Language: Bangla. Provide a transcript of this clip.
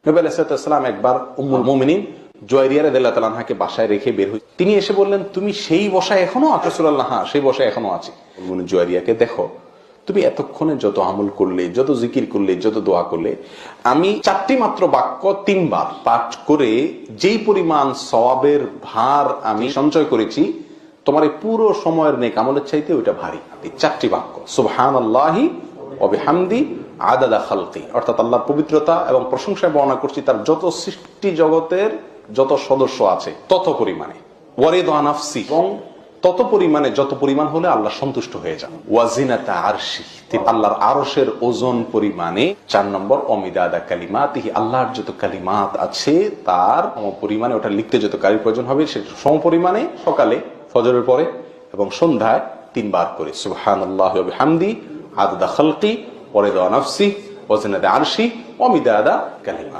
নবী আলাইহিস সালাম একবার উম্মুল মুমিনিন জুয়াইরিয়া রাদিয়াল্লাহু তাআলা আনহাকে বাসায় রেখে বের হই, তিনি এসে বললেন, তুমি সেই বসায় এখনো আছো? রাসূলুল্লাহ, হ্যাঁ সেই বসায় এখনো আছি। মুমিন জুয়াইরিয়াকে, দেখো তুমি এতক্ষণে যত আমল করলে, যত জিকির করলে, যত দোয়া করলে, আমি 4টি মাত্র বাক্য 3 বার পাঠ করে যেই পরিমাণ সওয়াবের ভার আমি সঞ্চয় করেছি, তোমার এই পুরো সময়ের নেক আমলের চাইতে ওইটা ভারী। 4টি বাক্য, সুবহানাল্লাহি ওয়া বিহামদি আদাদা খালকি, অর্থাৎ আল্লাহর পবিত্রতা এবং প্রশংসায় বর্ণনা করছি তার যত সৃষ্টি জগতের যত সদস্য আছে তত পরিমাণে, ওয়ারিদা নাফসি, এবং তত পরিমাণে যত পরিমাণ হলে আল্লাহ সন্তুষ্ট হয়ে যান, ওয়াজিনাতা আরশি, আল্লাহর আরশের ওজন পরিমাণে। 4 নম্বর অমিদাদা কালিমাতিহি, আল্লাহর যত কালিমাত আছে তার পরিমাণে, ওটা লিখতে যত কালির প্রয়োজন হবে সে সম পরিমাণে সকালে ফজরের পরে এবং সন্ধ্যায় 3 বার করে সুবহানাল্লাহি ওয়া বিহামদি আদাদা খালকি ওয়ারিদা নাফসি ওয়াজিনাতা আরশি ওয়া মিদাদা কালিমাত।